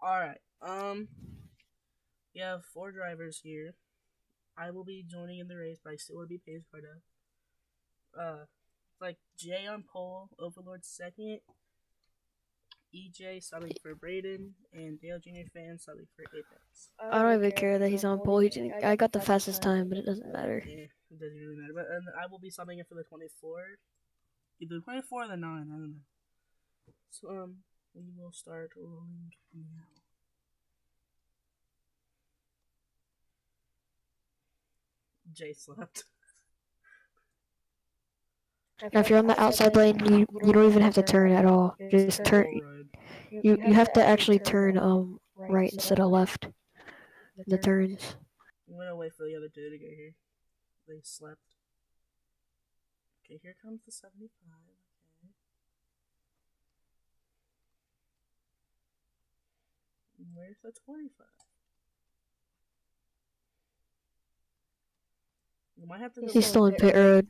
Alright, we have four drivers here. I will be joining in the race, but I still want to be pace car now. Like Jay on pole, Overlord second, EJ subbing for Braden, and Dale Jr. fan subbing for Apex. I don't even care that he's on pole. I got the fastest time, but it doesn't matter. Yeah, it doesn't really matter. But I will be subbing it for the 24. Either the 24 or the 9, I don't know. So, we will start rolling now. Jay slept. Now, if you're on the outside lane, you don't even have to turn at all. Just turn. You have to actually turn right instead of left. The turns. I'm gonna wait for the other two to get here. They slept. Okay, here comes the 75. Okay. Where's the 25? You might have to. He's still in pit road.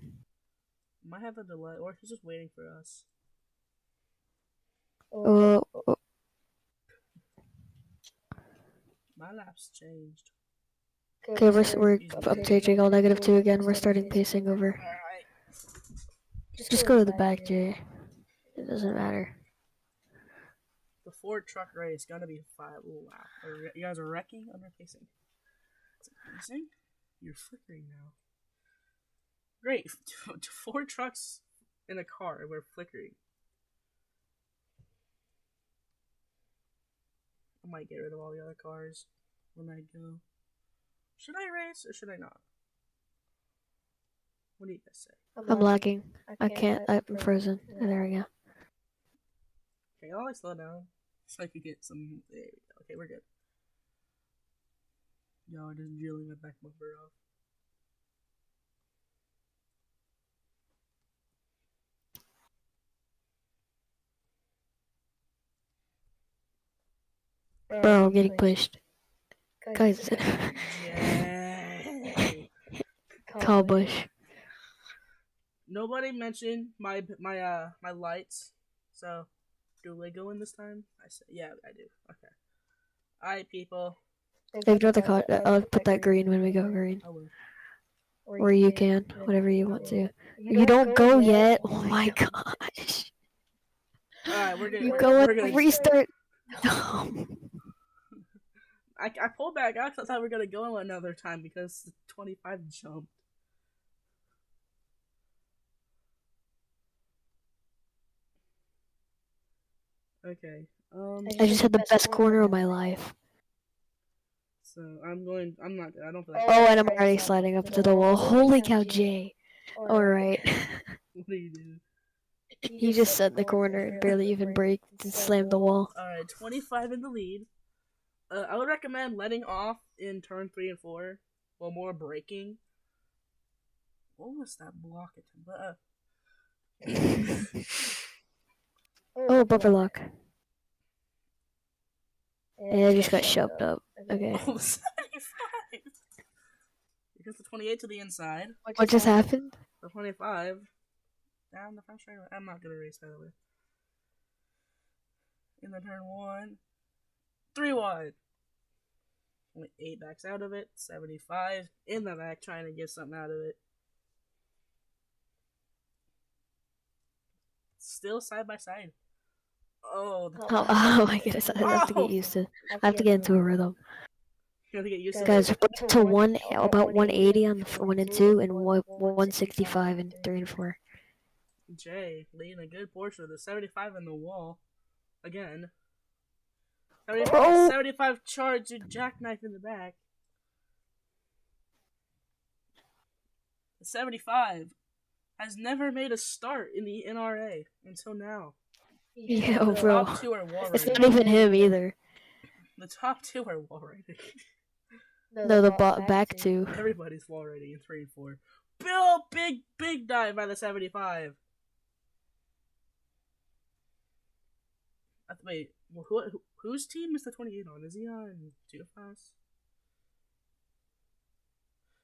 Might have a delay, or he's just waiting for us. My lap's changed. Okay, we're updating all -2 again. We're starting pacing over. Alright. Just go to the back, Jay. It doesn't matter. The Ford truck race gonna be 5. Oh, wow. You guys are wrecking under pacing. Is it pacing? You're flickering now. Great. 4 trucks in a car and we're flickering. I might get rid of all the other cars when I go. Should I race or should I not? What do you guys say? I'm lagging. I can't. I'm frozen. Oh, there we go. Okay, I'll slow down so I can get some. There we go. Okay, we're good. Y'all are just drilling my back bumper off. Bro, I'm getting pushed. Guys. Call Bush. Nobody mentioned my lights. So, do they go in this time? I said, yeah, I do. Okay. Alright, people. Ignore the call. I'll put that green when we go green. I will. Or you can, whatever you want to. You don't go yet. Oh my gosh. Alright, we're gonna. You go and restart. I pulled back out because I thought we were gonna go another time because the 25 jumped. Okay. I just had the best corner of my life. So I'm not. I don't feel like. Oh, and I'm already sliding up to the wall. Holy cow, Jay! All right. What do you do? He just set the corner and barely even braked and slammed the wall. All right, 25 in the lead. I would recommend letting off in turn 3 and 4, while more braking. What was that block attempt? Oh, bumper lock. And I just got shoved up. Okay. Oh, 75! Because the 28 to the inside. What just happened? The 25. Down the front straight. I'm not gonna race, by the way. In the turn 1. 3 wide. Only 8 backs out of it. 75 in the back, trying to get something out of it. Still side by side. Oh my goodness! I have to get used to. I have to get into a rhythm. You have to get used to. Guys, we're to about 180 on the 1 and 2, and 165 in 3 and 4. Jay leading a good portion of the 75 in the wall. Again. 75 charge and jackknife in the back. The 75 has never made a start in the NRA until now. Yeah, bro. Top 2 are wall It's rated. not even him either. The top 2 are wall rated. No, the back 2. Everybody's wall rating in 3 and 4. Bill, big dive by the 75. Wait, whose team is the 28 on? Is he on Too Fast?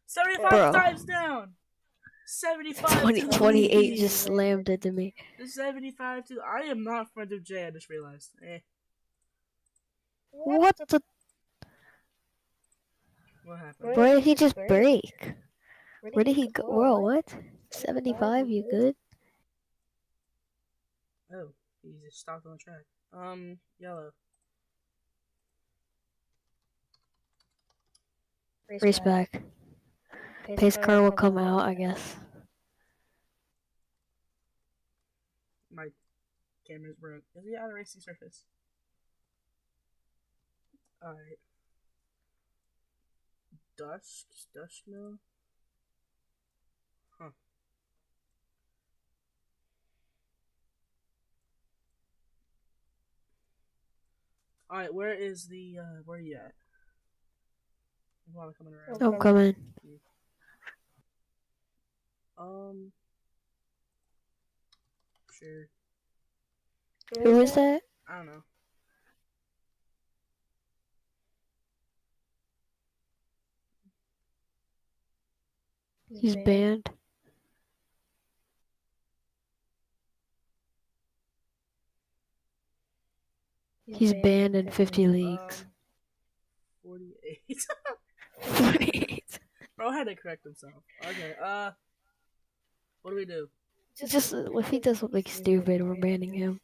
75 dives down! 75 28 just slammed into me. The 75 to I am not friends with Jay, I just realized. What the? What happened? Where did he just break? Where did he go? Whoa, what? 75, you good? Oh, he just stopped on the track. Yellow. Race back. Pace car will come out, I guess. My camera's broke. Is he out of racing surface? Alright. Dusk mill? Huh. Alright, where is the, where are you at? I'm coming around. I'm coming. Sure. Who is that? I don't know. He's banned. He's banned in 50 leagues. 48. 48. Bro had to correct himself. Okay, what do we do? Just, if he does something stupid, we're banning him.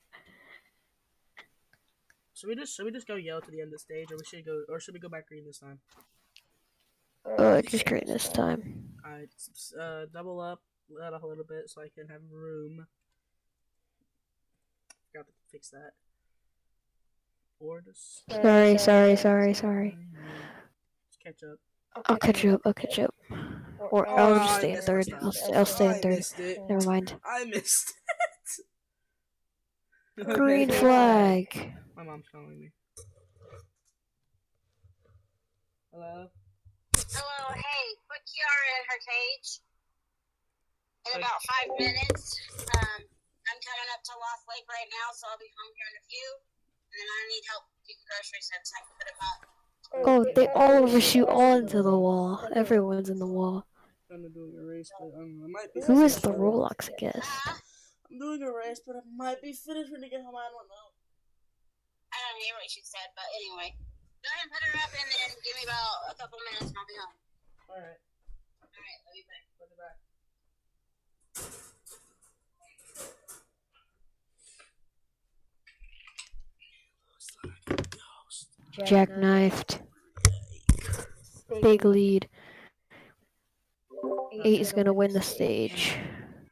Should we just go yellow to the end of the stage, or should we go back green this time? Just green this time. Alright, double up, let off a little bit so I can have room. Forgot to fix that. Or just... Sorry. Just catch up. I'll catch you up. Or I'll just stay in third. I'll stay in third. Never mind. I missed it. Green flag. My mom's calling me. Hello? Hello, hey, put Kiara in her cage in about 5 minutes. I'm coming up to Lost Lake right now, so I'll be home here in a few. And then I need help getting groceries in so I can put them up. Oh, they all overshoot onto the wall. Everyone's in the wall. I'm doing a race, but I might be. Who is the Roblox guest? I'm doing a race, but I might be finished when I get home. I don't know. I don't hear what she said, but anyway. Go ahead and put her up and then give me about a couple minutes and I'll be home. Alright. Alright, love you, bye. Put it back. Jackknifed. Big lead. 8 is gonna win the stage.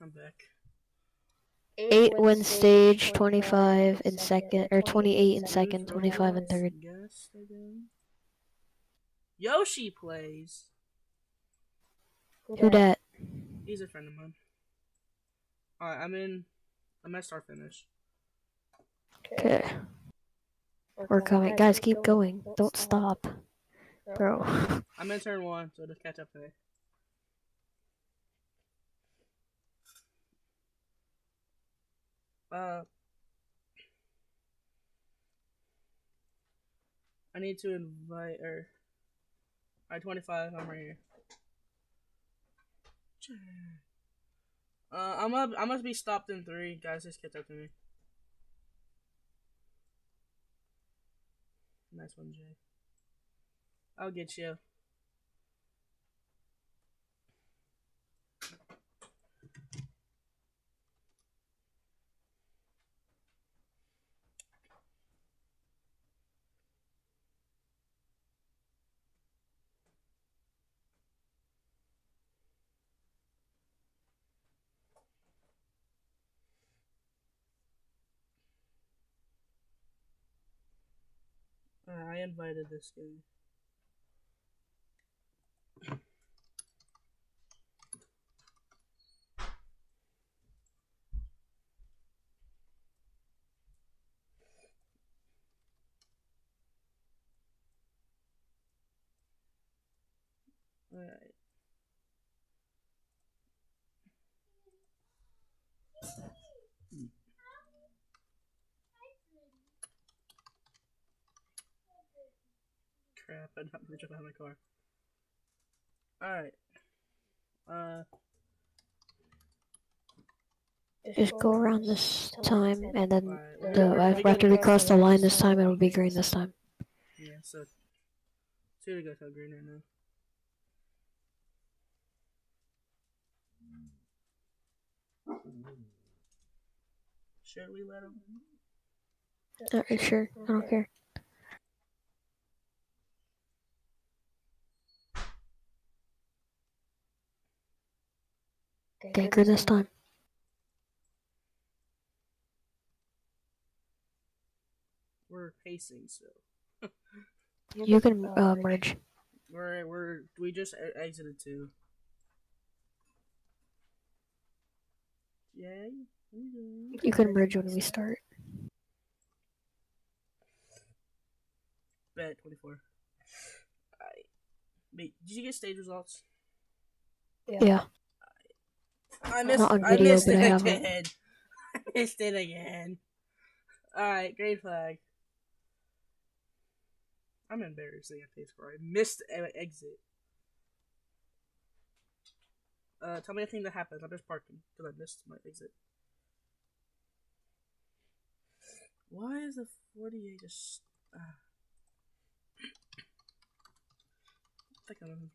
I'm back. 8 wins stage, 25 in second, or 28 in second, 25 in third. Guest again. Yoshi plays. Who dat? He's a friend of mine. Alright, I'm at start finish. Okay. We're coming. Guys, keep going. Don't stop. Bro. I'm in turn 1, so just catch up to me. I need to invite her. Alright, 25, I'm right here. I must be stopped in 3. Guys, just catch up to me. Nice one, Jay. I'll get you. I invited this guy. Alright. Crap, I don't reach up behind my car. Alright. Just go around this time, and then after we cross the line this time, it'll be green this time. Yeah, so 2 to go to green right now. Should we let him? Sure, I don't care. Take her this time. We're pacing, so You can merge. we just exited 2. Yay! You can merge when we start. Bet 24. Wait, did you get stage results? Yeah. I missed. Not on I video, missed but it I have it. again. I missed it again. All right, green flag. I'm embarrassing at pace score. I missed exit. Tell me anything that happens. I'm just parking because I missed my exit. Why is the 48 just? I think I'm.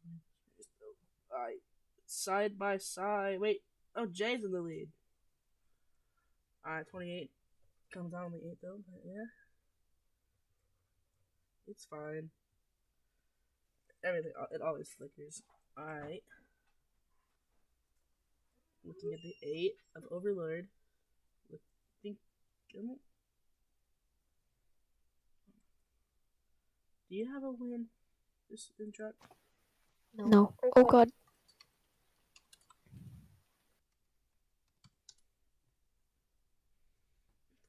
Alright, side by side. Wait, oh, Jay's in the lead. Alright, 28 comes out on the 8th though. But yeah, it's fine. Everything, it always flickers. Alright. Looking at the 8 of Overlord. Think. Do you have a win? This in truck? No. Oh god.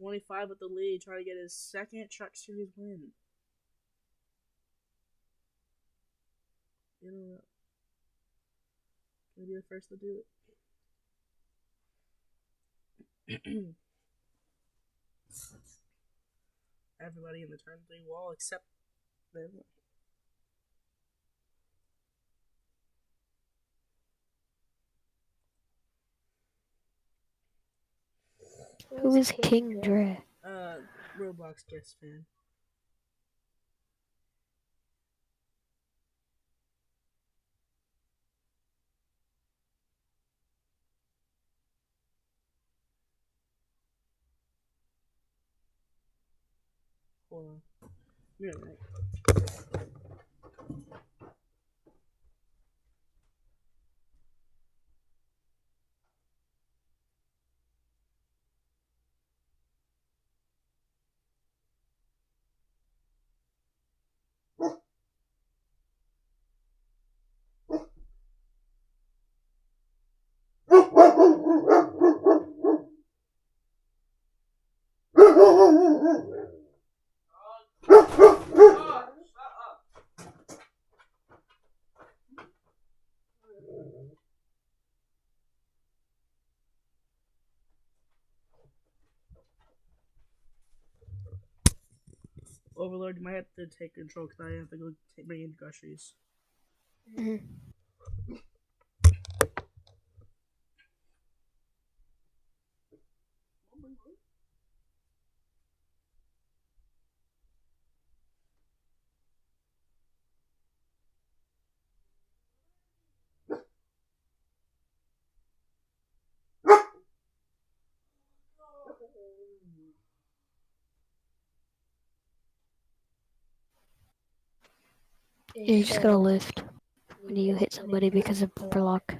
$25 with the lead, trying to get his second Truck Series win. You know, gonna be the first to do it. Everybody in the turn 3 wall except them. Who is King Dre? Roblox guest fan. Hold on. You're right. Overlord, you might have to take control because I have to go bring in groceries. Mm-hmm. You just gotta lift when you hit somebody because of bumper lock.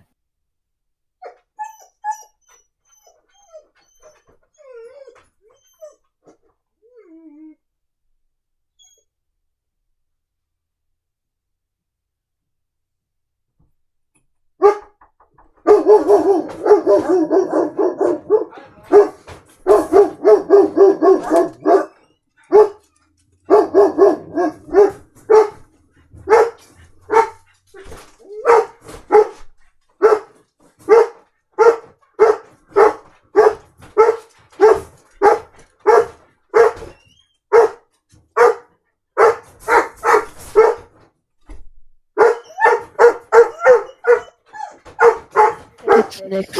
It's Nick's.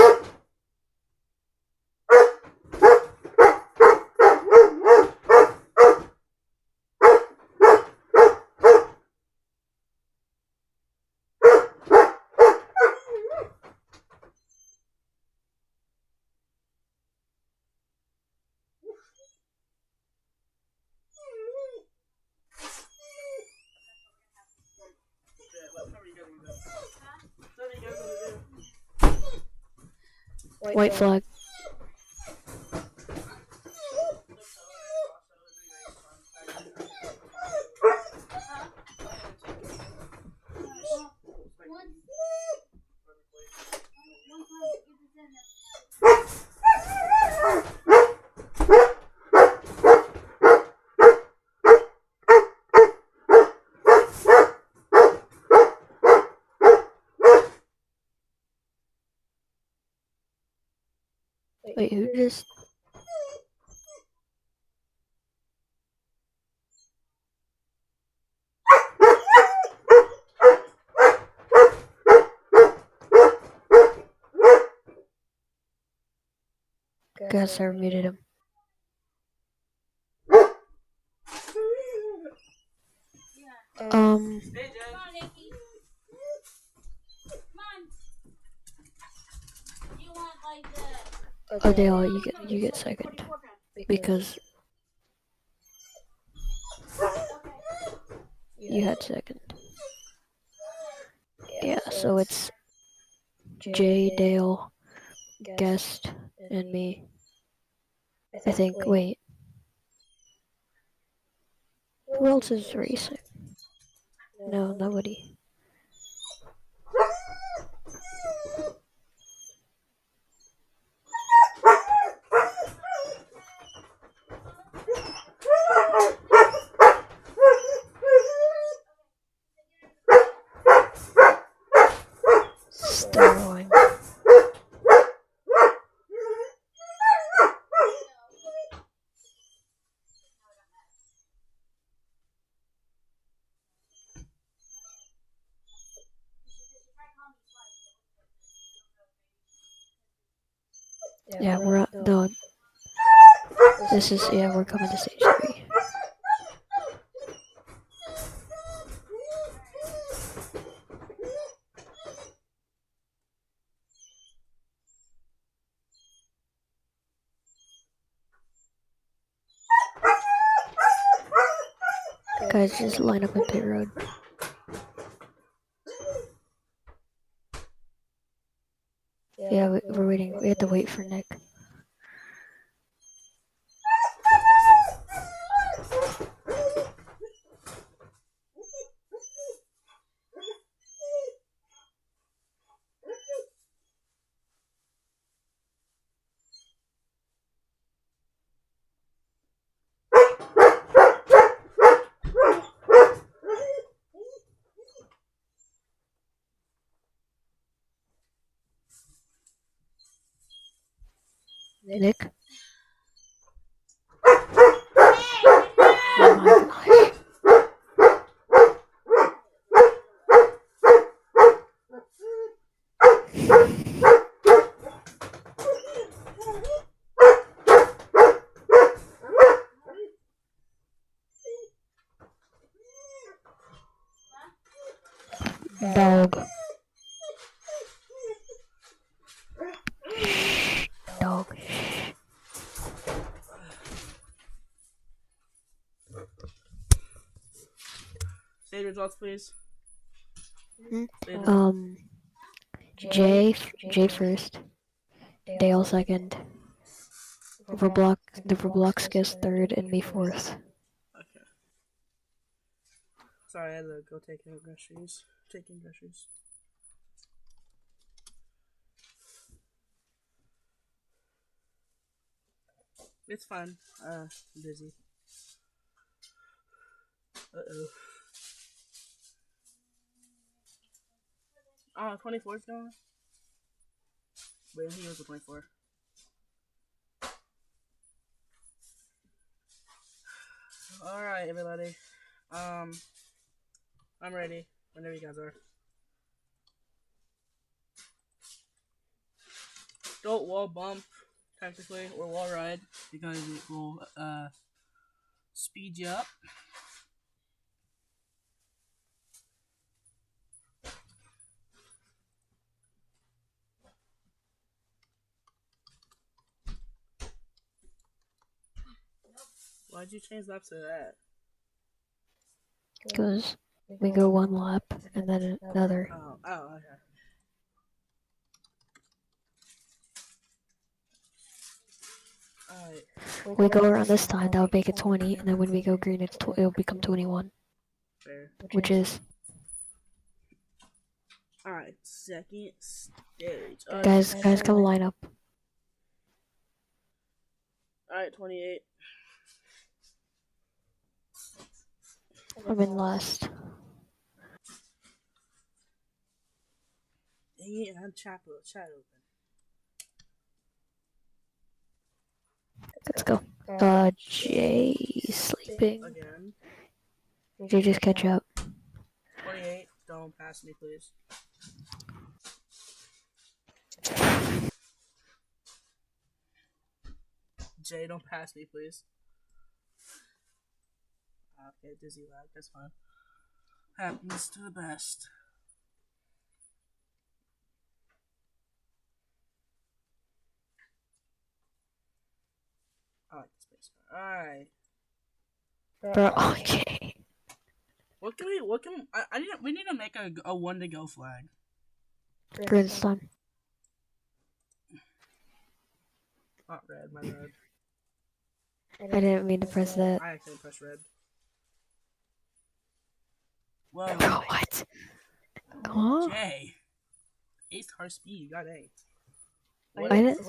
White flag. Wait, who just... Guess I muted him. Hey, Jay. Come on, Nikki. Come on. You want like the... Oh, Dale, you get second because you had second. Yeah, so it's Jay, Dale, Guest, and me. I think. Wait, who else is racing? No, nobody. Still going. Yeah, we're at no. This is we're coming to stage 3. Guys, just line up in pit road. Yeah, we're waiting. We have to wait for Nick. Nick? Oh my gosh. Dog. Dog. Say the results, please. Jay first, Dale second, the Robloxkis third, and me fourth. Okay. Sorry, I had to go taking groceries. It's fine. I'm busy. Uh-oh. 24's going? Wait, he was the 24. Alright, everybody. I'm ready. Whenever you guys are. Don't wall bump, technically, or wall ride, because it will, speed you up. Why'd you change laps to that? Because we go one lap and then another. Oh, okay. Alright. We go around this time, that'll make it 20, and then when we go green, it'll become 21, Fair. which is... Alright, second stage. Guys, come line up. Alright, 28. I'm in last. Dang it, I have chat open. Let's go. Jay sleeping. Again. Jay, just catch up. 28. Don't pass me, please. Jay, don't pass me, please. Okay, dizzy lag. That's fine. Happens to the best. I like the space bar. Alright. Bro, okay. We need to make a one to go flag. Green time. Not red, my red. I didn't mean to press that. I actually pressed red. Whoa. Bro, what? Huh? Jay. Ace car speed, you got A.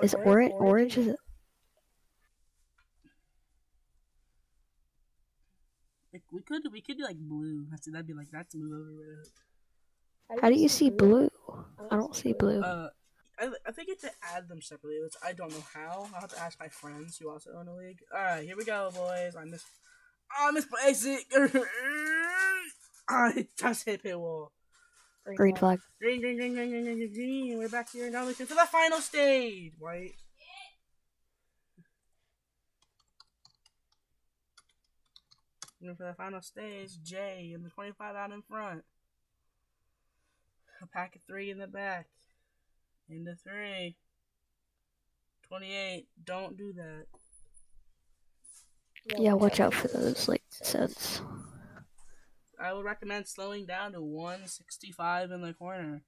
Is orange? Is it? Like, we could do like blue. That'd be like that's move over red. How do you see blue? I don't see blue. I think it's to add them separately, which I don't know how. I'll have to ask my friends who also own a league. Alright, here we go, boys. I miss basic. I just hit pit wall. Green flag. Green. We're back here in Darlington for the final stage. White. And for the final stage, Jay in the 25 out in front. A pack of 3 in the back. Into 3. 28. Don't do that. Yeah, watch out for those, like, sets. I would recommend slowing down to 165 in the corner.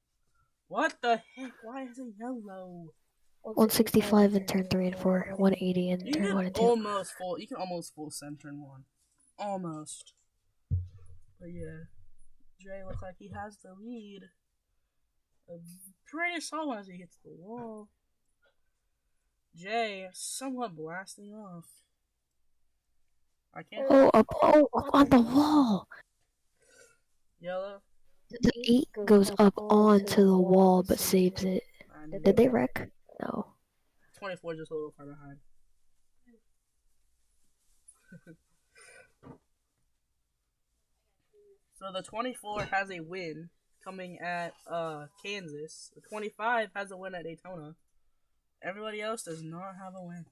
What the heck? Why is it yellow? 165 in turn 3 and 4. 180 in turn 1 and 2. You can almost full center in 1. Almost. But yeah. Dre looks like he has the lead. A pretty solid as he hits the wall. Jay somewhat blasting off. I can't. Up on the wall. Yellow. The 8 goes up onto the wall but saves it. Did they wreck? No. 24 just a little far behind. So the 24 has a win coming at Kansas. The 25 has a win at Daytona. Everybody else does not have a win.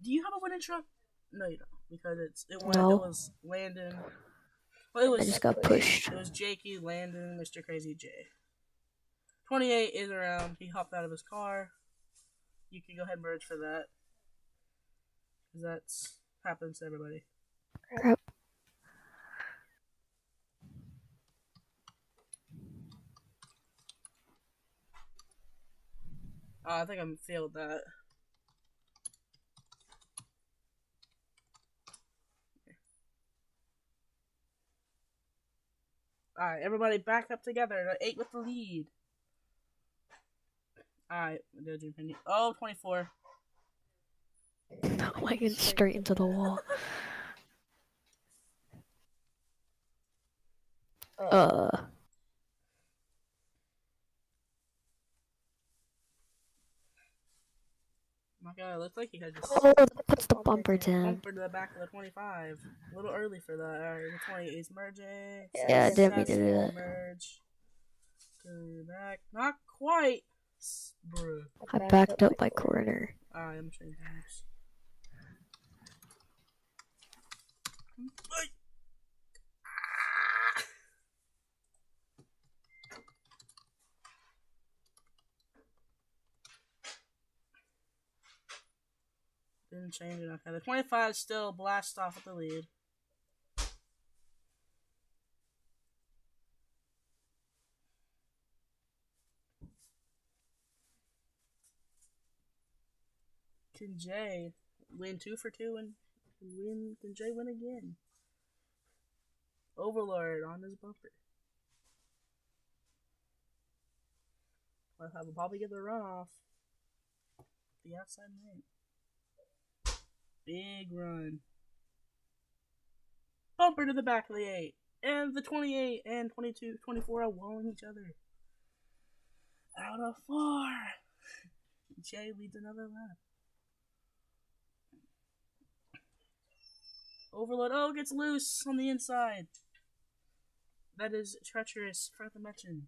Do you have a win in truck? No, you don't, because it was Landon. Well, I just got pushed. It was Jakey, Landon, Mr. Crazy J. 28 is around. He hopped out of his car. You can go ahead and merge for that, because that's happens to everybody. Crap. I think I failed that. Alright, everybody back up together. 8 with the lead. Alright, oh, 24. Oh my god, straight into the wall. My god, it looks like he had just Puts the bumper down. bumper to the back of the 25. A little early for that. Alright, the 28 is merging. Yeah, I didn't mean to do that. Merge. To the back. Not quite. Bruh. I backed up my corner. Alright, I'm changing things. Didn't change it. Okay, the 25 still blast off with the lead. can Jay win 2 for 2 and win? Can Jay win again? Overlord on his bumper. I'll probably get the runoff. The outside lane. Big run. Bumper to the back of the 8. And the 28 and 22, 24 are walling each other. Out of 4. Jay leads another lap. Overload. Oh, gets loose on the inside. That is treacherous, forgot to mention.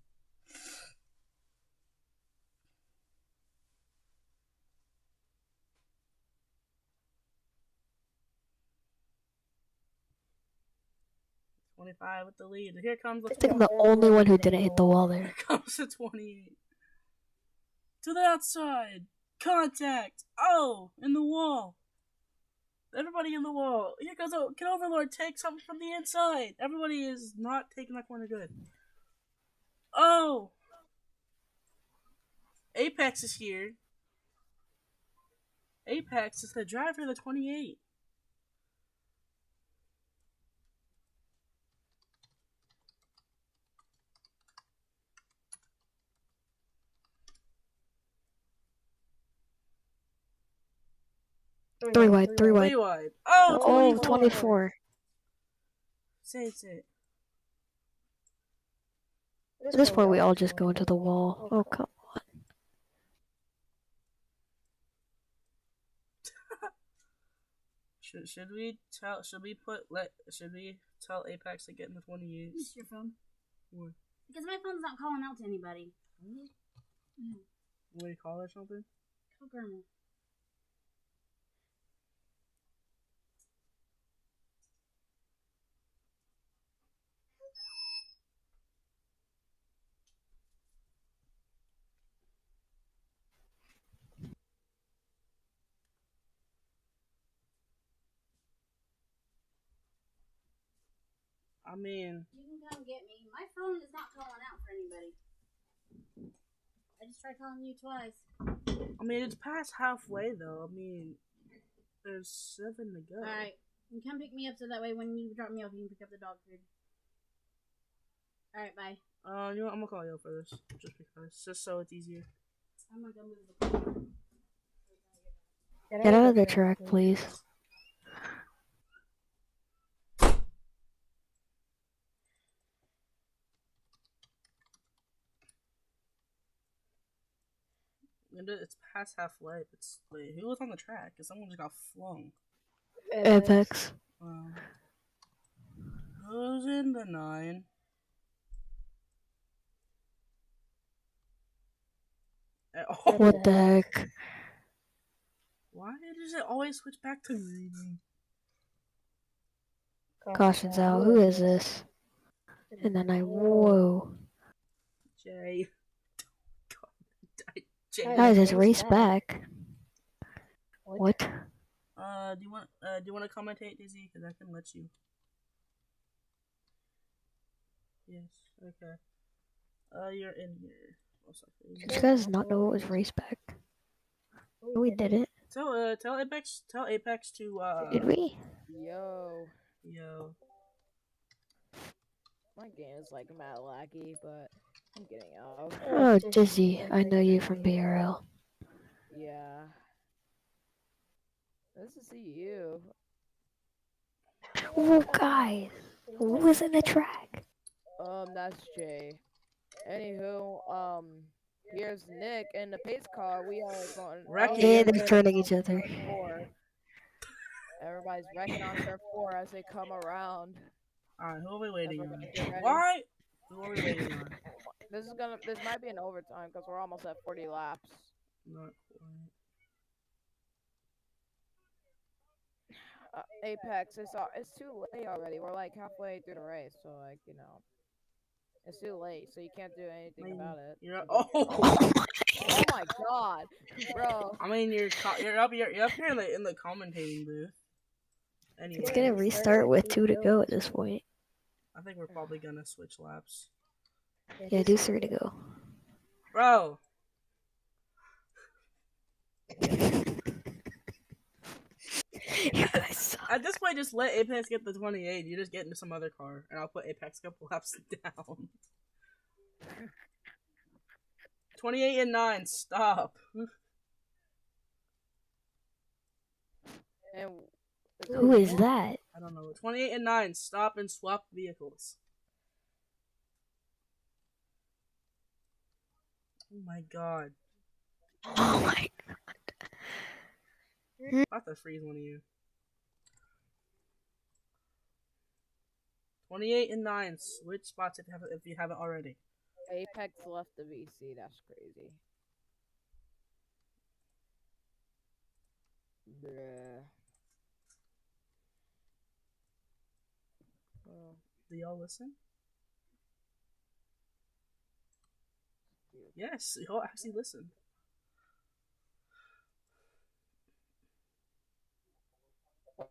$25 with the lead. Here comes the. I think I'm the only one who didn't hit the wall there. Here comes the 28. To the outside. Contact. Oh, in the wall. Everybody in the wall. Here goes. Oh, can Overlord take something from the inside? Everybody is not taking that corner good. Oh. Apex is here. Apex is the driver of the 28. Three wide. Oh, 24. Say it. At this point, we all just go into the wall. Oh, come on. Should we tell Apex to get in the 28? Use your phone. What? Because my phone's not calling out to anybody. What do you call it, something? Call Grandma. I mean, you can come get me. My phone is not calling out for anybody. I just tried calling you twice. I mean, it's past halfway though. I mean, there's 7 to go. Alright. You come pick me up so that way when you drop me off, you can pick up the dog food. Alright, bye. You know what? I'm gonna call you up for this. Just so it's easier. I'm gonna go move the phone. Get out of the track, please. It's past halfway. It's wait, who was on the track? Because someone just got flung. Apex. Who's in the 9? Oh. What the heck? Why does it always switch back to green? Caution's out. Who is this? And then whoa. Jay. How is this race back? What? Do you want to commentate, Dizzy? Because I can let you. Yes. Okay. You're in here. Did you guys not know it was race back? No, we didn't. Tell Apex to Did we? Yo. My game is like mad laggy, but I'm getting out. Oh, Dizzy, I know you from BRL. Yeah. Nice to see you. Oh, guys, who was in the track? That's Jay. Anywho, here's Nick in the pace car. We are going. Yeah, they're turning each other. Everybody's wrecking on turn 4 as they come around. Alright, who are we waiting on? Why? Who are we waiting on? This might be an overtime because we're almost at 40 laps. Not quite. Apex, it's too late already. We're like halfway through the race, so like it's too late. So you can't do anything about it. Oh my god, bro! I mean, you're up here in the commentating booth. Anyway, it's gonna restart with 2 to go at this point. I think we're probably gonna switch laps. Yeah, do 3 to go. Bro! At this point, just let Apex get the 28. You just get into some other car, and I'll put Apex a couple laps down. 28 and 9. Stop. And Who is that? I don't know. 28 and 9. Stop and swap vehicles. Oh my god. Oh my god. I'm about to freeze one of you. 28 and 9. Switch spots if you haven't already. Apex left the VC. That's crazy. Bruh. Oh. Do y'all listen? Yes, y'all actually listen.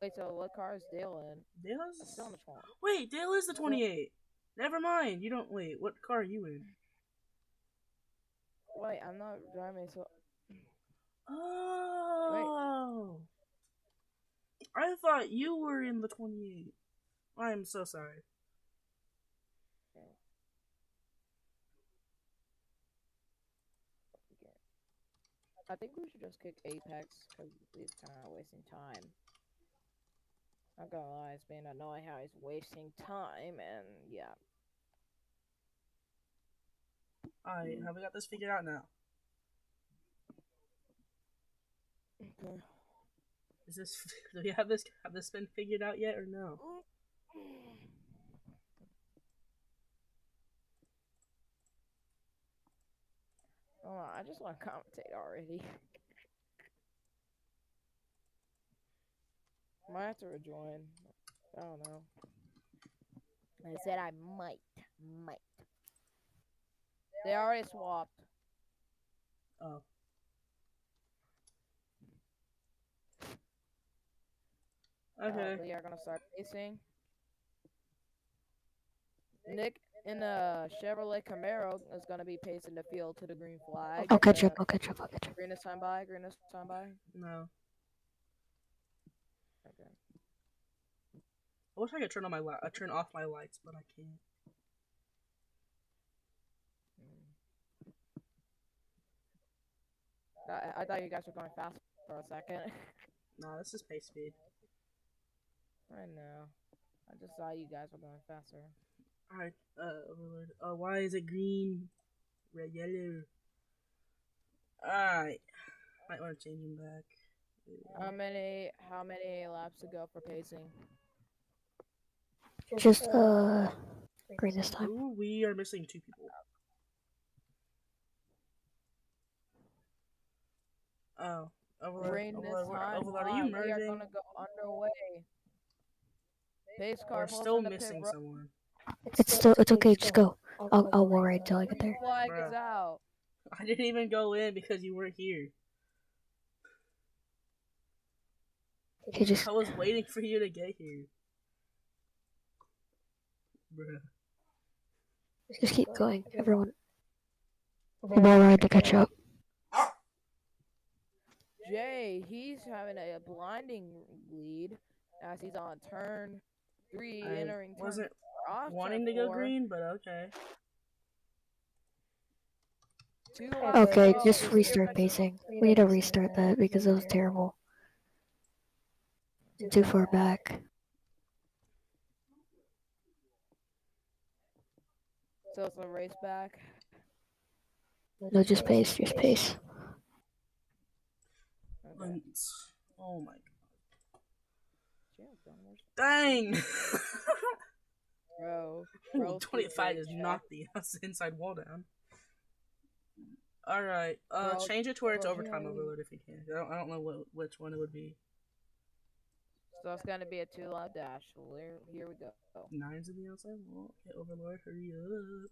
Wait, so what car is Dale in? Dale's... That's still in the trunk. Wait, Dale is the 28. Never mind. You don't... Wait, what car are you in? Wait, I'm not driving, so... Oh! Wait. I thought you were in the 28. I am so sorry. I think we should just kick Apex, because he's kind of wasting time. Not gonna lie, it's being annoying how he's wasting time, and yeah. Alright, have we got this figured out now? Okay. Is this... Do we have this been figured out yet, or no? Oh, I just want to commentate already. Might have to rejoin. I don't know. I said I might. They already swapped. Oh. Okay. We are gonna start racing. Nick in a Chevrolet Camaro is gonna be pacing the field to the green flag. I'll catch up. Green is time by. No. Okay. I wish I could turn off my lights, but I can't. I thought you guys were going fast for a second. Nah, this is pace speed. I know. I just saw you guys were going faster. Alright, Overlord. Why is it green? Red, yellow. Alright. Might want to change him back. How many laps to go for pacing? Just, green this time. Ooh, we are missing 2 people. Oh. Overlord, are you merging? We are gonna go underway. Pace car We're still missing someone. It's okay, just go. I'll wall ride till I get there. Flag is out. I didn't even go in because you weren't here. Okay, I was waiting for you to get here. Bruh. Just keep going, everyone. Wall ride to catch up. Jay, he's having a blinding lead as he's on turn 3, entering turn 4. Wasn't wanting to go green, but okay. Okay, just restart pacing. We need to restart that because it was terrible. Too far back. So it's a race back? No, just pace. Okay. Oh my god. Dang! Bro. 25 is not the inside wall down. Alright, change it to where it's overtime overload if you can. I don't know which one it would be. So it's gonna be a 2-lap dash. Here we go. 9's in the outside wall. Okay, Overlord, hurry up.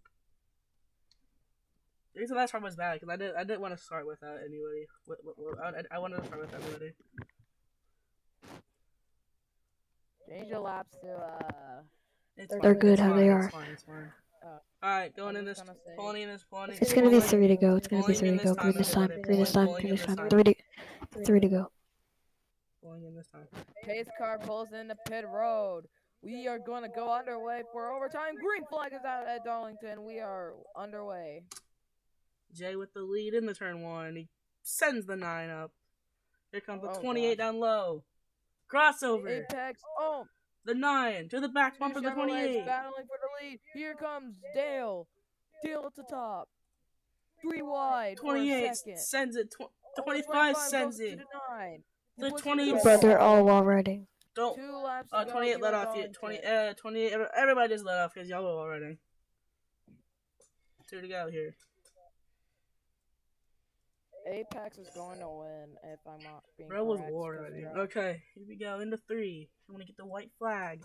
The reason that part was bad because I didn't want to start without anybody. I wanted to start with everybody. Change your laps to They're good how they are. It's fine. Alright, pulling in this. It's gonna be 3 to go. Green this time. 3 to go. pulling in this time. Pace car pulls into pit road. We are going to go underway for overtime. Green flag is out at Darlington. We are underway. Jay with the lead in the turn 1. He sends the 9 up. Here comes the 28 down low. Crossover. Apex. Oh. The 9 to the back bumper. The 28. Battling for the lead. Here comes Dale. Dale at the top. 3 wide. 28 sends it. 25 sends it. The 28. But they're all wall riding. Don't. 2 laps. 28 let off. 28. Everybody just let off because y'all were wall riding. 2 to go here. Apex is going to win if I'm not being Bro was correct. wall riding. Okay, here we go into 3. I want to get the white flag.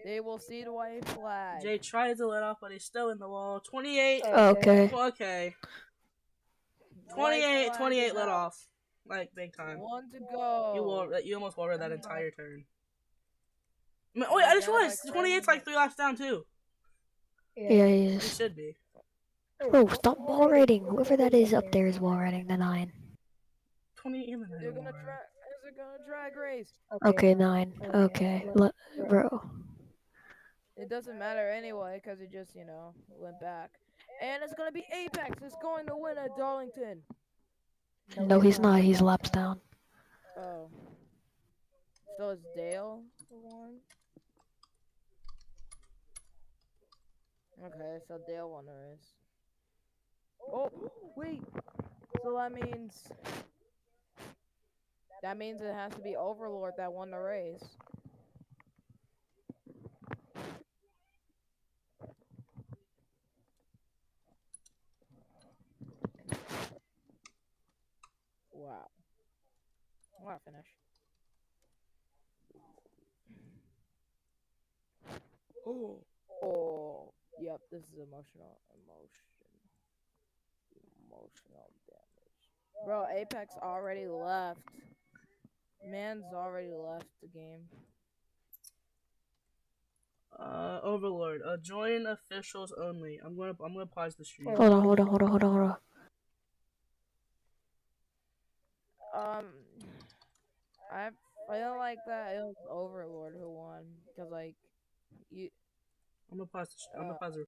They will see the white flag. Jay tries to let off, but he's still in the wall. 28. Okay. Okay. 28 let off. Like, big time. 1 to go. You almost wall rid that entire turn. I mean, oh, wait, I just realized 28's like 3 laps down, too. Yeah, he It is. should be. Bro, stop wall riding. Whoever that is up there is wall riding the 9. 28 and the 9. They're gonna drag race. Okay, 9. Okay. Bro. It doesn't matter anyway, because it just, went back. And it's going to be Apex is going to win at Darlington. No, he's not. He's laps down. Oh. So is Dale the one? Okay, so Dale won the race. Oh, wait. So that means it has to be Overlord that won the race. Wow. I want to finish. Oh. Yep, this is emotional damage. Bro, Apex already left. Man's already left the game. Overlord. Join officials only. I'm gonna pause the stream. Hold on. I don't like that it was Overlord who won, because, like, I'm gonna pause the